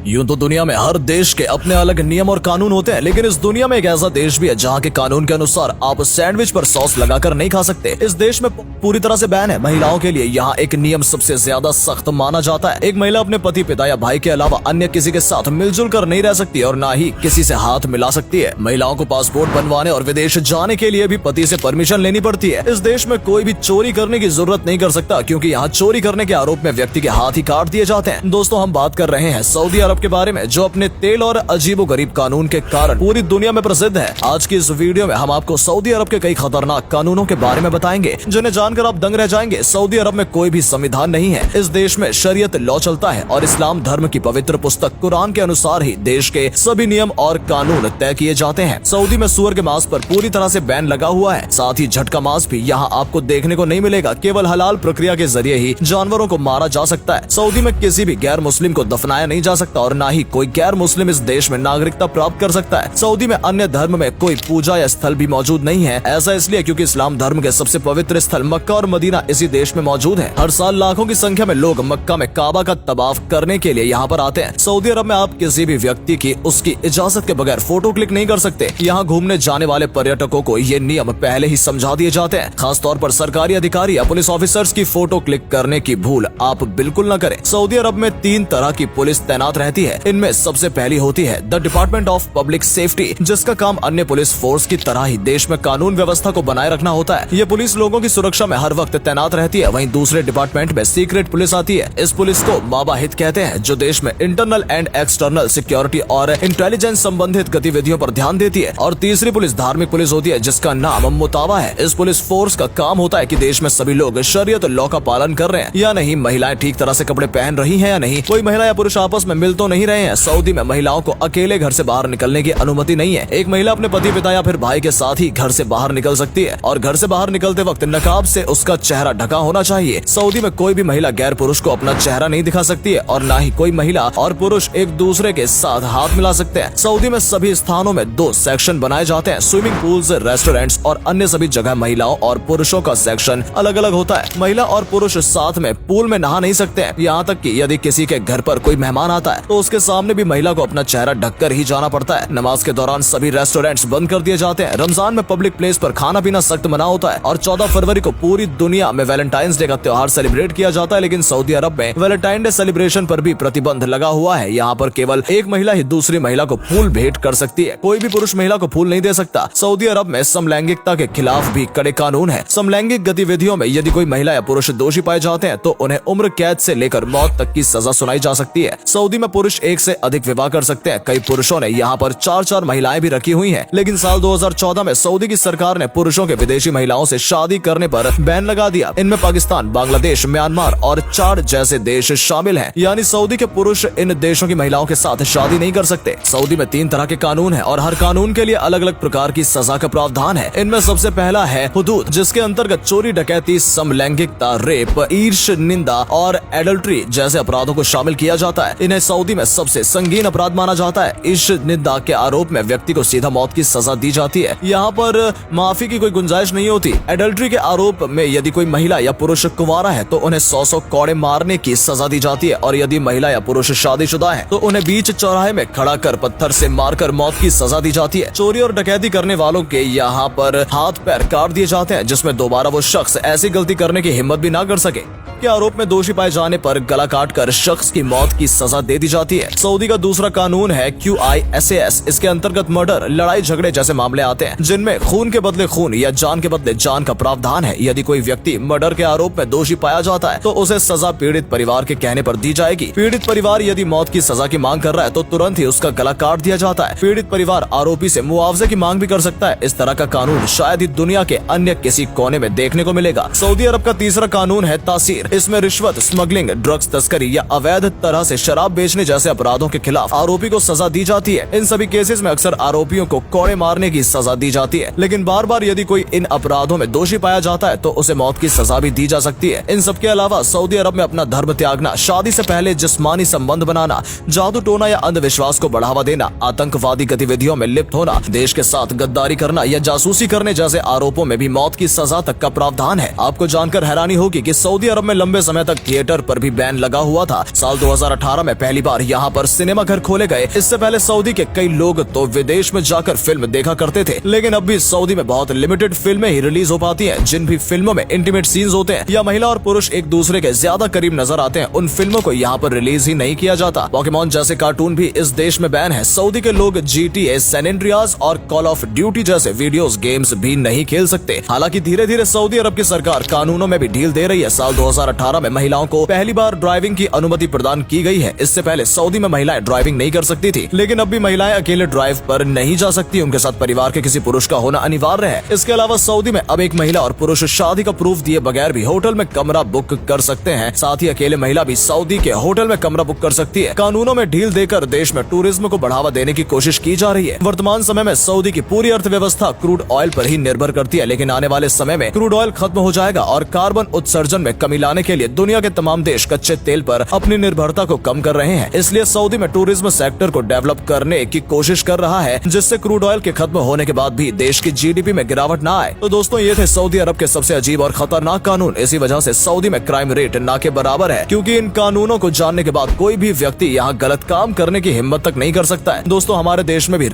यूं तो दुनिया में हर देश के अपने अलग नियम और कानून होते हैं, लेकिन इस दुनिया में एक ऐसा देश भी है जहाँ के कानून के अनुसार आप सैंडविच पर सॉस लगाकर नहीं खा सकते। इस देश में पूरी तरह से बैन है। महिलाओं के लिए यहाँ एक नियम सबसे ज्यादा सख्त माना जाता है। एक महिला अपने पति, पिता या भाई के अलावा अन्य किसी के साथ मिलजुल कर नहीं रह सकती और न ही किसी से हाथ मिला सकती है। महिलाओं को पासपोर्ट बनवाने और विदेश जाने के लिए भी पति से परमिशन लेनी पड़ती है। इस देश में कोई भी चोरी करने की जरूरत नहीं कर सकता, क्योंकि यहाँ चोरी करने के आरोप में व्यक्ति के हाथ ही काट दिए जाते हैं। दोस्तों, हम बात कर रहे हैं सऊदी अरब के बारे में, जो अपने तेल और अजीबोगरीब कानून के कारण पूरी दुनिया में प्रसिद्ध है। आज की इस वीडियो में हम आपको सऊदी अरब के कई खतरनाक कानूनों के बारे में बताएंगे, जिन्हें जानकर आप दंग रह जाएंगे। सऊदी अरब में कोई भी संविधान नहीं है। इस देश में शरीयत लॉ चलता है और इस्लाम धर्म की पवित्र पुस्तक कुरान के अनुसार ही देश के सभी नियम और कानून तय किए जाते हैं। सऊदी में सुअर के मांस पर पूरी तरह से बैन लगा हुआ है। साथ ही झटका मांस भी यहाँ आपको देखने को नहीं मिलेगा। केवल हलाल प्रक्रिया के जरिए ही जानवरों को मारा जा सकता है। सऊदी में किसी भी गैर मुस्लिम को दफनाया नहीं जा सकता और न ही कोई गैर मुस्लिम इस देश में नागरिकता प्राप्त कर सकता है। सऊदी में अन्य धर्म में कोई पूजा या स्थल भी मौजूद नहीं है। ऐसा इसलिए क्योंकि इस्लाम धर्म के सबसे पवित्र स्थल मक्का और मदीना इसी देश में मौजूद है। हर साल लाखों की संख्या में लोग मक्का में काबा का तवाफ करने के लिए यहाँ पर आते हैं। सऊदी अरब में आप किसी भी व्यक्ति की उसकी इजाजत के बगैर फोटो क्लिक नहीं कर सकते। यहाँ घूमने जाने वाले पर्यटकों को ये नियम पहले ही समझा दिए जाते हैं। खास तौर पर सरकारी अधिकारी या पुलिस ऑफिसर्स की फोटो क्लिक करने की भूल आप बिल्कुल न करें। सऊदी अरब में 3 तरह की पुलिस तैनात रहती है। इनमें सबसे पहली होती है the department of public safety, जिसका काम अन्य पुलिस फोर्स की तरह ही देश में कानून व्यवस्था को बनाए रखना होता है। ये पुलिस लोगों की सुरक्षा में हर वक्त तैनात रहती है। वहीं दूसरे डिपार्टमेंट में सीक्रेट पुलिस आती है। इस पुलिस को माबाहित कहते हैं, जो देश में इंटरनल एंड एक्सटर्नल सिक्योरिटी और इंटेलिजेंस संबंधित गतिविधियों पर ध्यान देती है। और तीसरी पुलिस धार्मिक पुलिस होती है, जिसका नाम मुतावा है। इस पुलिस फोर्स का काम होता है कि देश में सभी लोग शरीयत लॉ का पालन कर रहे हैं या नहीं, महिलाएं ठीक तरह से कपड़े पहन रही हैं या नहीं, कोई महिला या पुरुष आपस में मिल तो नहीं रहे हैं। सऊदी में महिलाओं को अकेले घर से बाहर निकलने की अनुमति नहीं है। एक महिला अपने पति, पिता या फिर भाई के साथ ही घर से बाहर निकल सकती है और घर से बाहर निकलते वक्त नकाब से उसका चेहरा ढका होना चाहिए। सऊदी में कोई भी महिला गैर पुरुष को अपना चेहरा नहीं दिखा सकती है और न ही कोई महिला और पुरुष एक दूसरे के साथ हाथ मिला सकते हैं। सऊदी में सभी स्थानों में 2 सेक्शन बनाए जाते हैं। स्विमिंग पूल्स, रेस्टोरेंट्स और अन्य सभी जगह महिलाओं और पुरुषों का सेक्शन अलग अलग होता है। महिला और पुरुष साथ में पूल में नहा नहीं सकते हैं। यहाँ तक कि यदि किसी के घर पर कोई मेहमान आता है तो उसके सामने भी महिला को अपना चेहरा ढककर ही जाना पड़ता है। नमाज के दौरान सभी रेस्टोरेंट्स बंद कर दिए जाते हैं। रमजान में पब्लिक प्लेस पर खाना पीना सख्त मना होता है और 14 फरवरी को पूरी दुनिया में वैलेंटाइंस डे का त्योहार सेलिब्रेट किया जाता है। लेकिन सऊदी अरब में वैलेंटाइन डे सेलिब्रेशन पर भी प्रतिबंध लगा हुआ है। यहाँ पर केवल एक महिला ही दूसरी महिला को फूल भेंट कर सकती है। कोई भी पुरुष महिला को फूल नहीं दे सकता। सऊदी अरब में समलैंगिकता के खिलाफ भी कड़े कानून है। समलैंगिक गतिविधियों में यदि कोई महिला या पुरुष दोषी पाए जाते हैं तो उन्हें उम्र कैद से लेकर मौत तक की सजा सुनाई जा सकती है। सऊदी में पुरुष 1 से अधिक विवाह कर सकते हैं। कई पुरुषों ने यहाँ पर 4-4 महिलाएं भी रखी हुई हैं। लेकिन साल 2014 में सऊदी की सरकार ने पुरुषों के विदेशी महिलाओं से शादी करने पर बैन लगा दिया। इनमें पाकिस्तान, बांग्लादेश, म्यांमार और चाड जैसे देश शामिल हैं। यानी सऊदी के पुरुष इन देशों की महिलाओं के साथ शादी नहीं कर सकते। सऊदी में 3 तरह के कानून है और हर कानून के लिए अलग अलग प्रकार की सजा का प्रावधान है। इनमें सबसे पहला है हुदूद, जिसके अंतर्गत चोरी, डकैती, समलैंगिकता, रेप, ईर्ष निंदा और एडल्ट्री जैसे अपराधों को शामिल किया जाता है। इन्हें सऊदी में सबसे संगीन अपराध माना जाता है। ईर्ष निंदा के आरोप में व्यक्ति को सीधा मौत की सजा दी जाती है। यहाँ पर माफी की कोई गुंजाइश नहीं होती। एडल्ट्री के आरोप में यदि कोई महिला या पुरुष कुंवारा है तो उन्हें 100 कोड़े मारने की सजा दी जाती है और यदि महिला या पुरुष शादीशुदा है तो उन्हें बीच चौराहे में खड़ा कर पत्थर से मारकर मौत की सजा दी जाती है। चोरी और डकैती करने वालों के यहाँ पर हाथ पैर काट दिए जाते हैं, जिसमें दोबारा वो शख्स ऐसी गलती करने की हिम्मत भी ना कर सके। के आरोप में दोषी पाए जाने पर गला काटकर शख्स की मौत की सजा दे दी जाती है। सऊदी का दूसरा कानून है QISAS। इसके अंतर्गत मर्डर, लड़ाई झगड़े जैसे मामले आते हैं, जिनमें खून के बदले खून या जान के बदले जान का प्रावधान है। यदि कोई व्यक्ति मर्डर के आरोप में दोषी पाया जाता है तो उसे सजा पीड़ित परिवार के कहने पर दी जाएगी। पीड़ित परिवार यदि मौत की सजा की मांग कर रहा है तो तुरंत ही उसका गला काट दिया जाता है। पीड़ित परिवार आरोपी से मुआवजे की मांग भी कर सकता है। इस तरह का कानून शायद ही दुनिया के अन्य किसी कोने में देखने को मिलेगा। सऊदी अरब का तीसरा कानून है तासीर। इसमें रिश्वत, स्मगलिंग, ड्रग्स तस्करी या अवैध तरह से शराब बेचने जैसे अपराधों के खिलाफ आरोपी को सजा दी जाती है। इन सभी केसेस में अक्सर आरोपियों को कोड़े मारने की सजा दी जाती है। लेकिन बार बार यदि कोई इन अपराधों में दोषी पाया जाता है तो उसे मौत की सजा भी दी जा सकती है। इन सब के अलावा सऊदी अरब में अपना धर्म त्यागना, शादी से पहले जिस्मानी संबंध बनाना, जादू टोना या अंधविश्वास को बढ़ावा देना, आतंकवादी गतिविधियों में लिप्त होना, देश के साथ गद्दारी करना या जासूसी करने जैसे आरोपों में भी मौत की सजा तक का प्रावधान है। आपको जानकर हैरानी होगी कि सऊदी अरब में लंबे समय तक थिएटर पर भी बैन लगा हुआ था। साल 2018 में पहली बार बार यहाँ पर सिनेमा घर खोले गए। इससे पहले सऊदी के कई लोग तो विदेश में जाकर फिल्म देखा करते थे, लेकिन अब भी सऊदी में बहुत लिमिटेड फिल्में ही रिलीज हो पाती हैं। जिन भी फिल्मों में इंटीमेट सीन्स होते हैं या महिला और पुरुष एक दूसरे के ज्यादा करीब नजर आते हैं, उन फिल्मों को यहाँ पर रिलीज ही नहीं किया जाता। पोकेमॉन जैसे कार्टून भी इस देश में बैन है। सऊदी के लोग GTA, सैन एंड्रियास और कॉल ऑफ ड्यूटी जैसे वीडियोस गेम्स भी नहीं खेल सकते। हालांकि धीरे धीरे सऊदी अरब की सरकार कानूनों में भी ढील दे रही है। साल 2018 में महिलाओं को पहली बार ड्राइविंग की अनुमति प्रदान की गई है। इससे पहले सऊदी में महिलाएं ड्राइविंग नहीं कर सकती थी, लेकिन अब भी महिलाएं अकेले ड्राइव पर नहीं जा सकती। उनके साथ परिवार के किसी पुरुष का होना अनिवार्य है। इसके अलावा सऊदी में अब एक महिला और पुरुष शादी का प्रूफ दिए बगैर भी होटल में कमरा बुक कर सकते हैं। साथ ही अकेले महिला भी सऊदी के होटल में कमरा बुक कर सकती है। कानूनों में ढील देकर देश में टूरिज्म को बढ़ावा देने की कोशिश की जा रही है। वर्तमान समय में सऊदी की पूरी अर्थव्यवस्था क्रूड ऑयल पर ही निर्भर करती है, लेकिन आने वाले समय में क्रूड ऑयल खत्म हो जाएगा और कार्बन उत्सर्जन में कमी लाने के लिए दुनिया के तमाम देश कच्चे तेल पर अपनी निर्भरता को कम कर रहे हैं। इसलिए सऊदी में टूरिज्म सेक्टर को डेवलप करने की कोशिश कर रहा है, जिससे क्रूड ऑयल के खत्म होने के बाद भी देश की GDP में गिरावट न आए। तो दोस्तों, ये थे सऊदी अरब के सबसे अजीब और खतरनाक कानून। इसी वजह से सऊदी में क्राइम रेट ना के बराबर है, क्योंकि इन कानूनों को जानने के बाद कोई भी व्यक्ति यहाँ गलत काम करने की हिम्मत तक नहीं कर सकता है। दोस्तों, हमारे देश में भी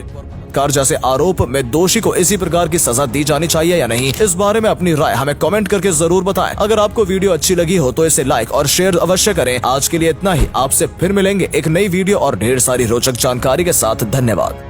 कार जैसे आरोप में दोषी को इसी प्रकार की सजा दी जानी चाहिए या नहीं, इस बारे में अपनी राय हमें कमेंट करके जरूर बताएं। अगर आपको वीडियो अच्छी लगी हो तो इसे लाइक और शेयर अवश्य करें। आज के लिए इतना ही। आपसे फिर मिलेंगे एक नई वीडियो और ढेर सारी रोचक जानकारी के साथ। धन्यवाद।